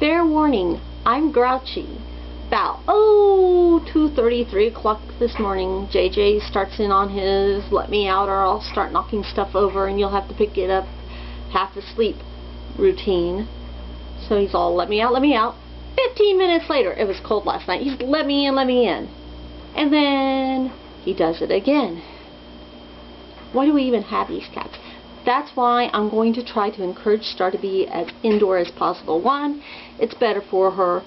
Fair warning, I'm grouchy. About 2:30, 3 o'clock this morning, JJ starts in on his let me out or I'll start knocking stuff over and you'll have to pick it up half asleep routine. So he's all let me out, let me out. 15 minutes later, it was cold last night, he's let me in, let me in. And then he does it again. Why do we even have these cats? That's why I'm going to try to encourage Star to be as indoor as possible. 1, it's better for her.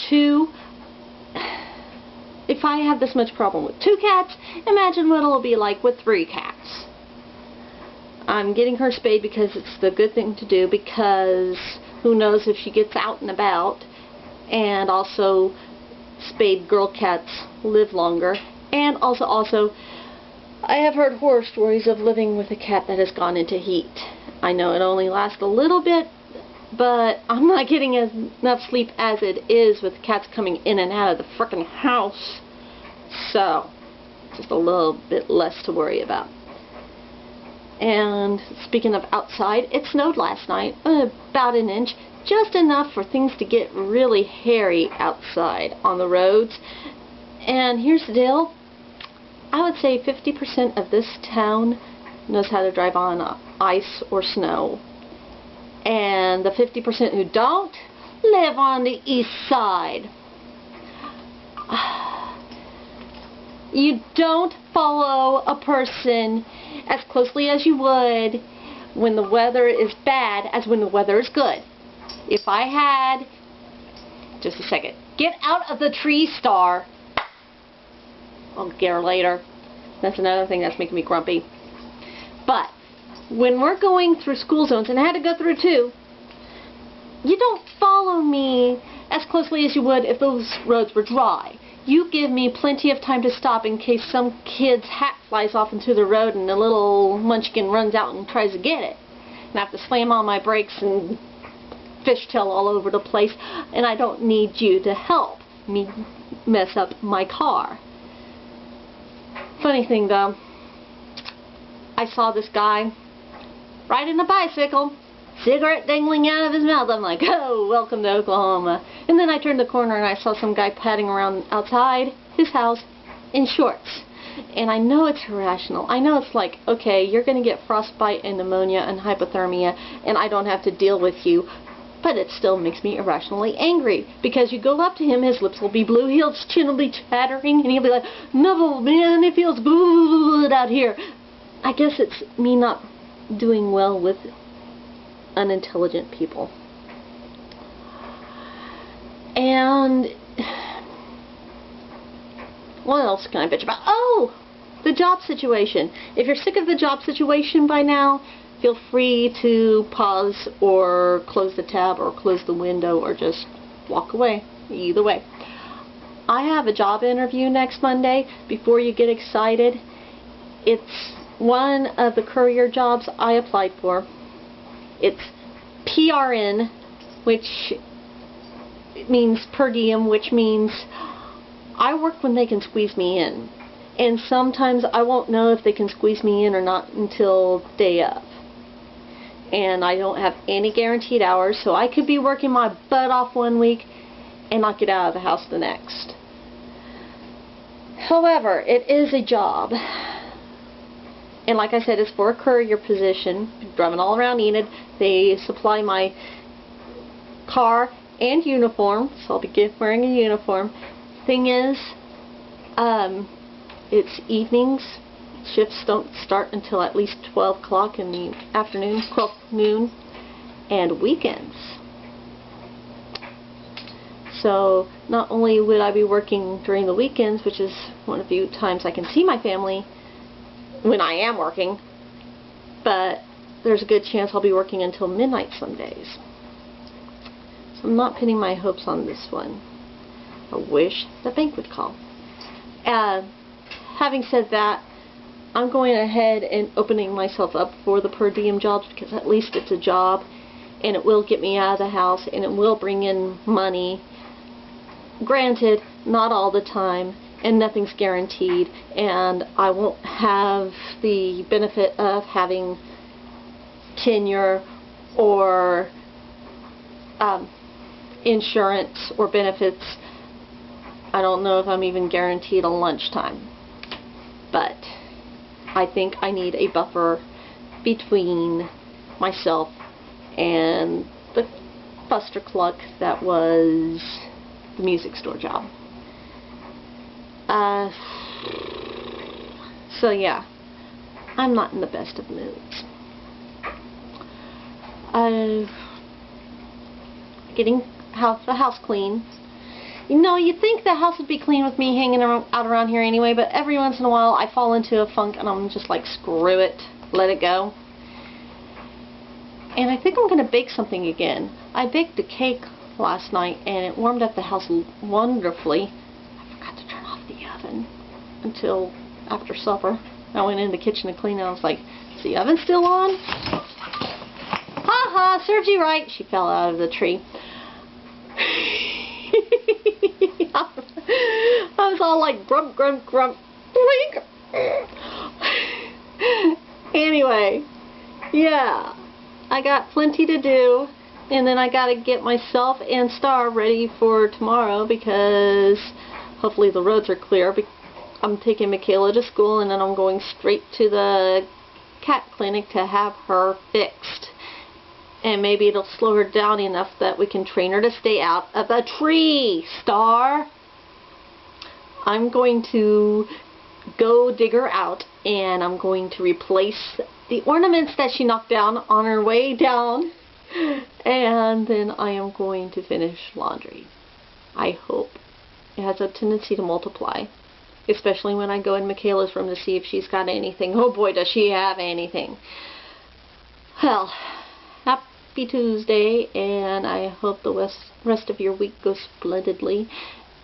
2, if I have this much problem with 2 cats, imagine what it'll be like with 3 cats. I'm getting her spayed because it's the good thing to do, because who knows if she gets out and about, and also spayed girl cats live longer, and also I have heard horror stories of living with a cat that has gone into heat. I know it only lasts a little bit, but I'm not getting enough sleep as it is with cats coming in and out of the frickin' house. So, just a little bit less to worry about. And speaking of outside, it snowed last night, about an inch, just enough for things to get really hairy outside on the roads. And here's the deal. I would say 50% of this town knows how to drive on ice or snow. And the 50% who don't live on the east side. You don't follow a person as closely as you would when the weather is bad as when the weather is good. If I had... Just a second. Get out of the tree, Star. I'll get her later. That's another thing that's making me grumpy. But when we're going through school zones, and I had to go through 2, you don't follow me as closely as you would if those roads were dry. You give me plenty of time to stop in case some kid's hat flies off into the road and a little munchkin runs out and tries to get it. And I have to slam on my brakes and fishtail all over the place, and I don't need you to help me mess up my car. Funny thing though, I saw this guy riding a bicycle, cigarette dangling out of his mouth. I'm like, oh, welcome to Oklahoma. And then I turned the corner and I saw some guy padding around outside his house in shorts. And I know it's irrational. I know it's like, okay, you're going to get frostbite and pneumonia and hypothermia and I don't have to deal with you. But it still makes me irrationally angry, because you go up to him, his lips will be blue, his chin will be chattering, and he'll be like, no man, it feels good out here. I guess it's me not doing well with unintelligent people. And what else can I bitch about? Oh, the job situation. If you're sick of the job situation by now, feel free to pause or close the tab or close the window or just walk away. Either way. I have a job interview next Monday. Before you get excited, it's one of the courier jobs I applied for. It's PRN, which means per diem, which means I work when they can squeeze me in. And sometimes I won't know if they can squeeze me in or not until day of. And I don't have any guaranteed hours, so I could be working my butt off one week and not get out of the house the next. However, it is a job. And like I said, it's for a courier position, driving all around Enid. They supply my car and uniform, so I'll be wearing a uniform. Thing is, it's evenings. Shifts don't start until at least 12 o'clock in the afternoon, 12 noon, and weekends. So not only would I be working during the weekends, which is one of the few times I can see my family when I am working, but there's a good chance I'll be working until midnight some days. So I'm not pinning my hopes on this one. I wish the bank would call. Having said that, I'm going ahead and opening myself up for the per diem jobs, because at least it's a job and it will get me out of the house and it will bring in money. Granted, not all the time, and nothing's guaranteed, and I won't have the benefit of having tenure or insurance or benefits. I don't know if I'm even guaranteed a lunchtime. But I think I need a buffer between myself and the Buster Cluck that was the music store job. So yeah, I'm not in the best of moods. Getting the house clean. You know, you'd think the house would be clean with me hanging out around here anyway, but every once in a while I fall into a funk and I'm just like, screw it, let it go. And I think I'm going to bake something again. I baked a cake last night and it warmed up the house wonderfully. I forgot to turn off the oven until after supper. I went in the kitchen to clean and I was like, is the oven still on? Ha ha, serves you right. She fell out of the tree. I was all like grump, grump, grump, blink. Anyway, yeah, I got plenty to do, and then I gotta get myself and Star ready for tomorrow because hopefully the roads are clear. I'm taking Michaela to school and then I'm going straight to the cat clinic to have her fixed. And maybe it'll slow her down enough that we can train her to stay out of a tree, Star. I'm going to go dig her out and I'm going to replace the ornaments that she knocked down on her way down. And then I am going to finish laundry. I hope. It has a tendency to multiply. Especially when I go in Michaela's room to see if she's got anything. Oh boy, does she have anything. Well, happy Tuesday, and I hope the rest of your week goes splendidly.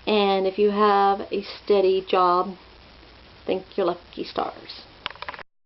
And if you have a steady job, thank your lucky stars.